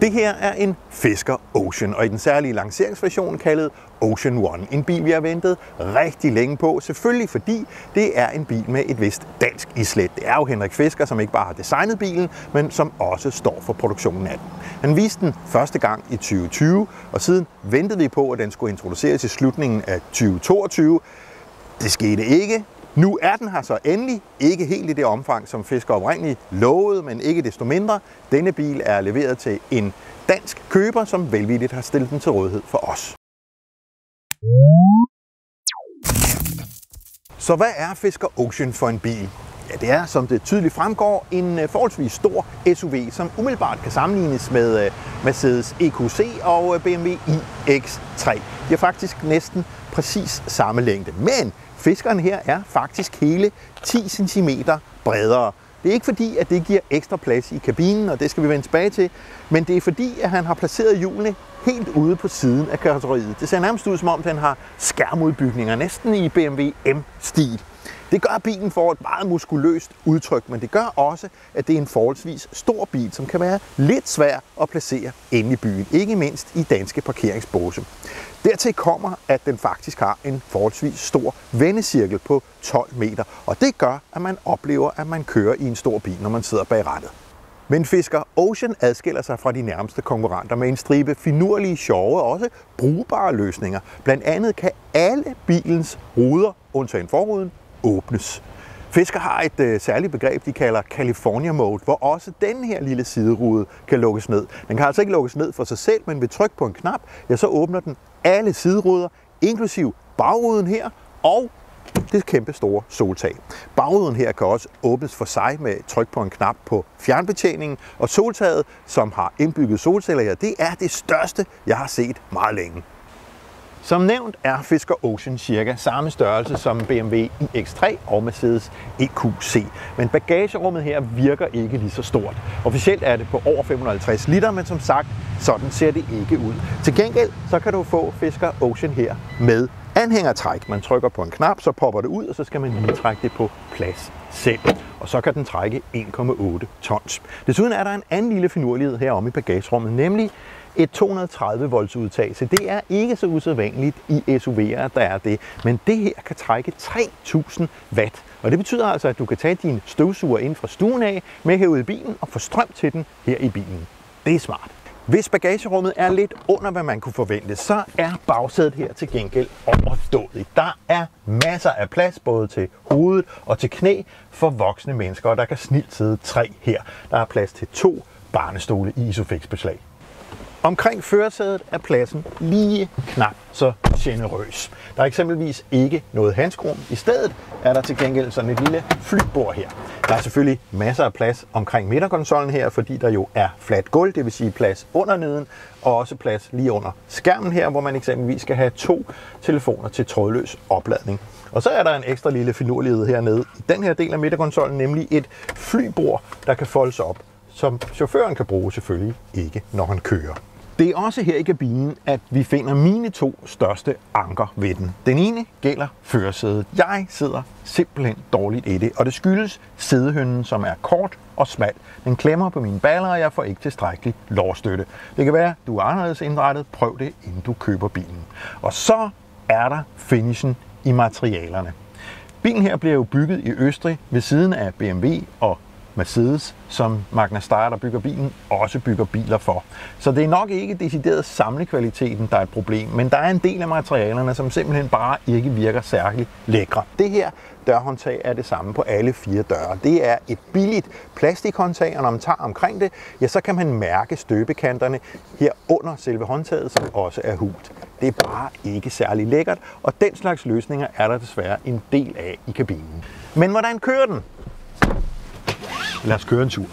Det her er en Fisker Ocean, og i den særlige lanceringsversion kaldet Ocean One. En bil, vi har ventet rigtig længe på, selvfølgelig fordi det er en bil med et vist dansk islæt. Det er jo Henrik Fisker, som ikke bare har designet bilen, men som også står for produktionen af den. Han viste den første gang i 2020, og siden ventede vi på, at den skulle introduceres i slutningen af 2022. Det skete ikke. Nu er den her så endelig, ikke helt i det omfang, som Fisker oprindeligt lovede, men ikke desto mindre. Denne bil er leveret til en dansk køber, som velvilligt har stillet den til rådighed for os. Så hvad er Fisker Ocean for en bil? Ja, det er, som det tydeligt fremgår, en forholdsvis stor SUV, som umiddelbart kan sammenlignes med Mercedes EQC og BMW iX3. De har faktisk næsten præcis samme længde, men Fiskeren her er faktisk hele 10 cm bredere. Det er ikke fordi, at det giver ekstra plads i kabinen, og det skal vi vende tilbage til, men det er fordi, at han har placeret hjulene helt ude på siden af karrosseriet. Det ser nærmest ud, som om den har skærmudbygninger, næsten i BMW M-stil. Det gør, at bilen får et meget muskuløst udtryk, men det gør også, at det er en forholdsvis stor bil, som kan være lidt svær at placere inde i byen, ikke mindst i danske parkeringsbåse. Dertil kommer, at den faktisk har en forholdsvis stor vendecirkel på 12 meter, og det gør, at man oplever, at man kører i en stor bil, når man sidder bag rattet. Men Fisker Ocean adskiller sig fra de nærmeste konkurrenter med en stribe finurlige, sjove og også brugbare løsninger. Blandt andet kan alle bilens ruder, undtagen forruden, åbnes. Fisker har et særligt begreb, de kalder California Mode, hvor også denne her lille siderude kan lukkes ned. Den kan altså ikke lukkes ned for sig selv, men ved tryk på en knap, ja, så åbner den alle sideruder, inklusiv bagruden her og det kæmpe store soltag. Bagruden her kan også åbnes for sig med tryk på en knap på fjernbetjeningen, og soltaget, som har indbygget solceller her, det er det største, jeg har set meget længe. Som nævnt er Fisker Ocean cirka samme størrelse som BMW iX3 og Mercedes EQC, men bagagerummet her virker ikke lige så stort. Officielt er det på over 550 liter, men som sagt, sådan ser det ikke ud. Til gengæld så kan du få Fisker Ocean her med anhængertræk. Man trykker på en knap, så popper det ud, og så skal man lige trække det på plads selv. Og så kan den trække 1,8 tons. Desuden er der en anden lille finurlighed heromme i bagagerummet, nemlig et 230 volts udtag, så det er ikke så usædvanligt i SUV'er, at der er det. Men det her kan trække 3000 watt, og det betyder altså, at du kan tage din støvsuger ind fra stuen af, med herud i bilen og få strøm til den her i bilen. Det er smart. Hvis bagagerummet er lidt under, hvad man kunne forvente, så er bagsædet her til gengæld overdådigt. Der er masser af plads både til hovedet og til knæ for voksne mennesker, og der kan snilt sidde 3 her. Der er plads til 2 barnestole i Isofix-beslag. Omkring førersædet er pladsen lige knap så generøs. Der er eksempelvis ikke noget handskerum. I stedet er der til gengæld sådan et lille flybord her. Der er selvfølgelig masser af plads omkring midterkonsollen her, fordi der jo er fladt gulv, det vil sige plads under neden, og også plads lige under skærmen her, hvor man eksempelvis skal have 2 telefoner til trådløs opladning. Og så er der en ekstra lille finurlighed hernede i den her del af midterkonsollen, nemlig et flybord, der kan foldes op, som chaufføren kan bruge, selvfølgelig ikke, når han kører. Det er også her i kabinen, at vi finder mine 2 største anker ved den. Den ene gælder førersædet. Jeg sidder simpelthen dårligt i det, og det skyldes sædehønnen, som er kort og smal. Den klemmer på mine baller, og jeg får ikke tilstrækkelig lårstøtte. Det kan være, du er anderledes indrettet. Prøv det, inden du køber bilen. Og så er der finishen i materialerne. Bilen her bliver jo bygget i Østrig ved siden af BMW og Mercedes, som Magna Steyr, der bygger bilen, også bygger biler for. Så det er nok ikke decideret samlekvaliteten, der er et problem, men der er en del af materialerne, som simpelthen bare ikke virker særlig lækre. Det her dørhåndtag er det samme på alle 4 døre. Det er et billigt plastikhåndtag, og når man tager omkring det, ja, så kan man mærke støbekanterne her under selve håndtaget, som også er hult. Det er bare ikke særlig lækkert, og den slags løsninger er der desværre en del af i kabinen. Men hvordan kører den? Lad os køre en tur.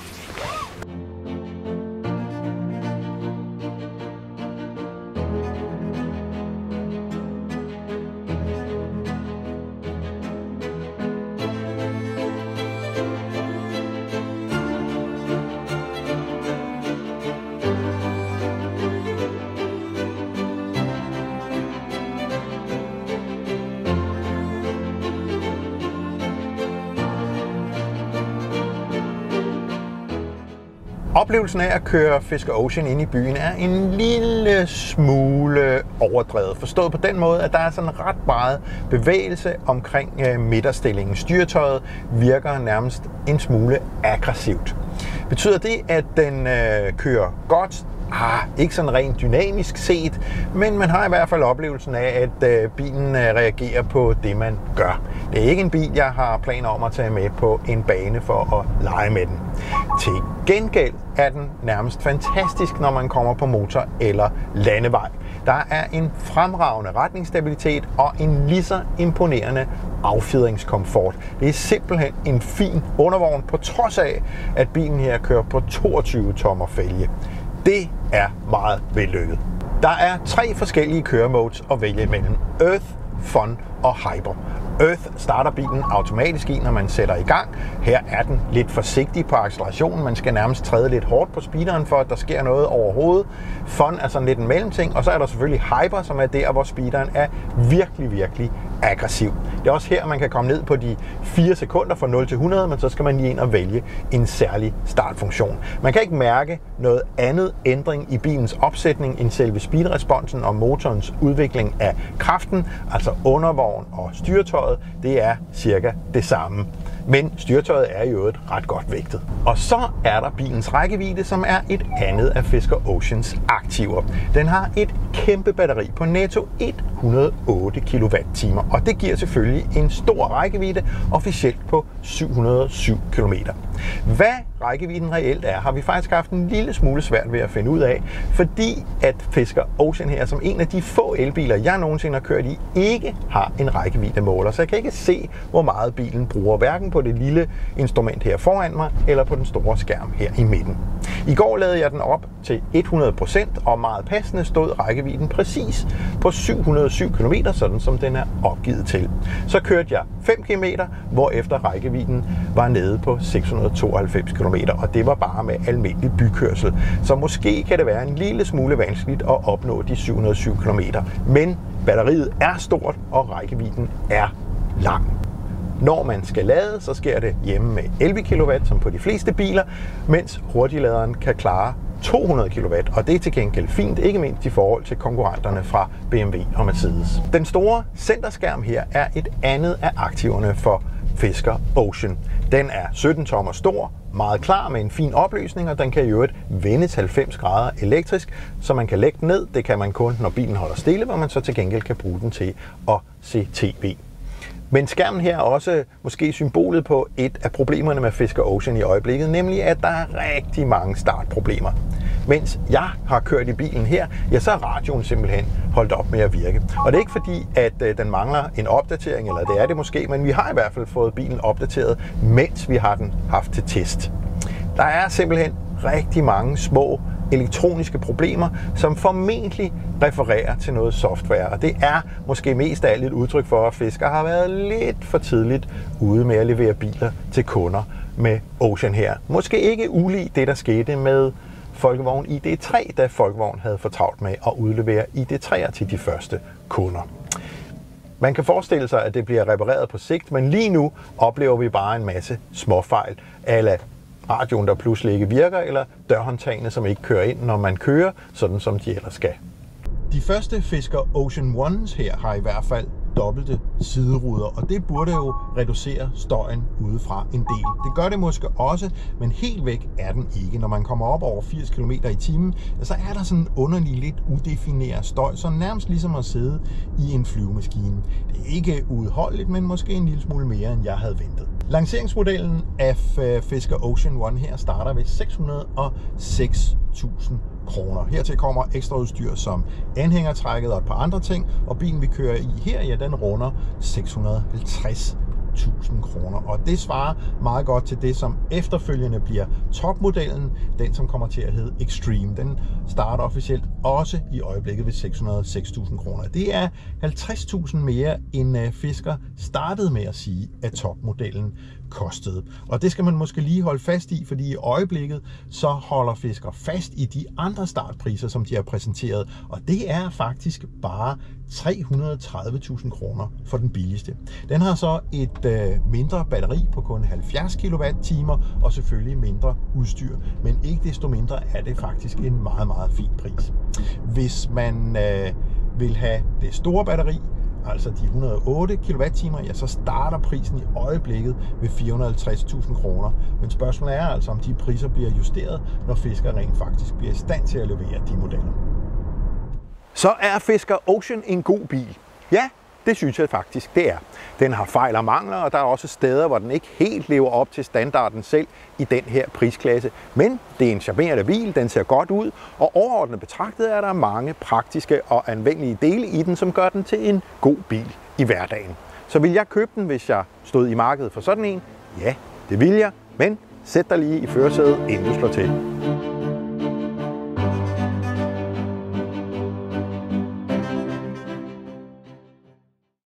Oplevelsen af at køre Fisker Ocean ind i byen er en lille smule overdrevet. Forstået på den måde, at der er sådan ret meget bevægelse omkring midterstillingen. Styretøjet virker nærmest en smule aggressivt. Betyder det, at den kører godt? Ikke sådan rent dynamisk set, men man har i hvert fald oplevelsen af, at bilen reagerer på det, man gør. Det er ikke en bil, jeg har planer om at tage med på en bane for at lege med den. Til gengæld er den nærmest fantastisk, når man kommer på motor eller landevej. Der er en fremragende retningsstabilitet og en lige så imponerende affjedringskomfort. Det er simpelthen en fin undervogn, på trods af, at bilen her kører på 22 tommer fælge. Det er meget vellykket. Der er 3 forskellige køremodes at vælge imellem: Earth, Fun og Hyper. Earth starter bilen automatisk i, når man sætter i gang. Her er den lidt forsigtig på accelerationen. Man skal nærmest træde lidt hårdt på speederen, for at der sker noget overhovedet. Fun er sådan lidt en mellemting, og så er der selvfølgelig Hyper, som er der, hvor speederen er virkelig aggressiv. Det er også her, man kan komme ned på de 4 sekunder fra 0 til 100, men så skal man lige ind og vælge en særlig startfunktion. Man kan ikke mærke noget andet ændring i bilens opsætning end selve speedresponsen og motorens udvikling af kraften, altså undervogn og styretøjet. Det er cirka det samme. Men styretøjet er jo et ret godt vægtet. Og så er der bilens rækkevidde, som er et andet af Fisker Oceans aktiver. Den har et kæmpe batteri på netto 108 kWh, og det giver selvfølgelig en stor rækkevidde, officielt på 707 km. Hvad rækkevidden reelt er, har vi faktisk haft en lille smule svært ved at finde ud af, fordi at Fisker Ocean her, som en af de få elbiler, jeg nogensinde har kørt i, ikke har en rækkeviddemåler, så jeg kan ikke se, hvor meget bilen bruger, hverken på det lille instrument her foran mig, eller på den store skærm her i midten. I går lavede jeg den op til 100%, og meget passende stod rækkevidden præcis på 707 km, sådan som den er opgivet til. Så kørte jeg 5 km, hvorefter rækkevidden var nede på 692 km, og det var bare med almindelig bykørsel. Så måske kan det være en lille smule vanskeligt at opnå de 707 km, men batteriet er stort, og rækkevidden er lang. Når man skal lade, så sker det hjemme med 11 kW, som på de fleste biler, mens hurtigladeren kan klare 200 kW, og det er til gengæld fint, ikke mindst i forhold til konkurrenterne fra BMW og Mercedes. Den store centerskærm her er et andet af aktiverne for Fisker Ocean. Den er 17 tommer stor, meget klar med en fin opløsning, og den kan i øvrigt vendes 90 grader elektrisk, så man kan lægge den ned. Det kan man kun, når bilen holder stille, hvor man så til gengæld kan bruge den til at se tv. Men skærmen her er også måske symbolet på et af problemerne med Fisker Ocean i øjeblikket, nemlig at der er rigtig mange startproblemer. Mens jeg har kørt i bilen her, ja, så er radioen simpelthen holdt op med at virke. Og det er ikke fordi, at den mangler en opdatering, eller det er det måske, men vi har i hvert fald fået bilen opdateret, mens vi har den haft til test. Der er simpelthen rigtig mange små elektroniske problemer, som formentlig refererer til noget software. Og det er måske mest af alt et udtryk for, at Fisker har været lidt for tidligt ude med at levere biler til kunder med Ocean her. Måske ikke ulig det, der skete med Folkevogn ID3, da Folkevogn havde for travlt med at udlevere ID3'er til de første kunder. Man kan forestille sig, at det bliver repareret på sigt, men lige nu oplever vi bare en masse småfejl, ala radioen, der pludselig ikke virker, eller dørhåndtagene, som ikke kører ind, når man kører, sådan som de ellers skal. De første Fisker Ocean Ones her har i hvert fald dobbelte sideruder, og det burde jo reducere støjen udefra en del. Det gør det måske også, men helt væk er den ikke. Når man kommer op over 80 km i timen, så er der sådan en underlig, lidt udefineret støj, så nærmest ligesom at sidde i en flyvemaskine. Det er ikke udholdeligt, men måske en lille smule mere, end jeg havde ventet. Lanceringsmodellen af Fisker Ocean One her starter ved 606.000 kroner. Hertil kommer ekstra udstyr som anhængertrækket og et par andre ting, og bilen vi kører i her, ja, den runder 650.000 kroner. Og det svarer meget godt til det, som efterfølgende bliver topmodellen, den som kommer til at hedde Extreme. Den starter officielt også i øjeblikket ved 606.000 kroner. Det er 50.000 mere end Fisker startede med at sige, at topmodellen kostede. Og det skal man måske lige holde fast i, fordi i øjeblikket så holder Fisker fast i de andre startpriser, som de har præsenteret. Og det er faktisk bare 330.000 kroner for den billigste. Den har så et mindre batteri på kun 70 kWh og selvfølgelig mindre udstyr. Men ikke desto mindre er det faktisk en meget, meget fin pris. Hvis man vil have det store batteri, altså de 108 kWh, ja, så starter prisen i øjeblikket ved 450.000 kroner. Men spørgsmålet er altså, om de priser bliver justeret, når Fisker rent faktisk bliver i stand til at levere de modeller. Så er Fisker Ocean en god bil? Ja, det synes jeg faktisk, det er. Den har fejl og mangler, og der er også steder, hvor den ikke helt lever op til standarden selv i den her prisklasse. Men det er en charmerende bil, den ser godt ud, og overordnet betragtet er der mange praktiske og anvendelige dele i den, som gør den til en god bil i hverdagen. Så vil jeg købe den, hvis jeg stod i markedet for sådan en? Ja, det vil jeg, men sæt dig lige i førersædet, inden du slår til.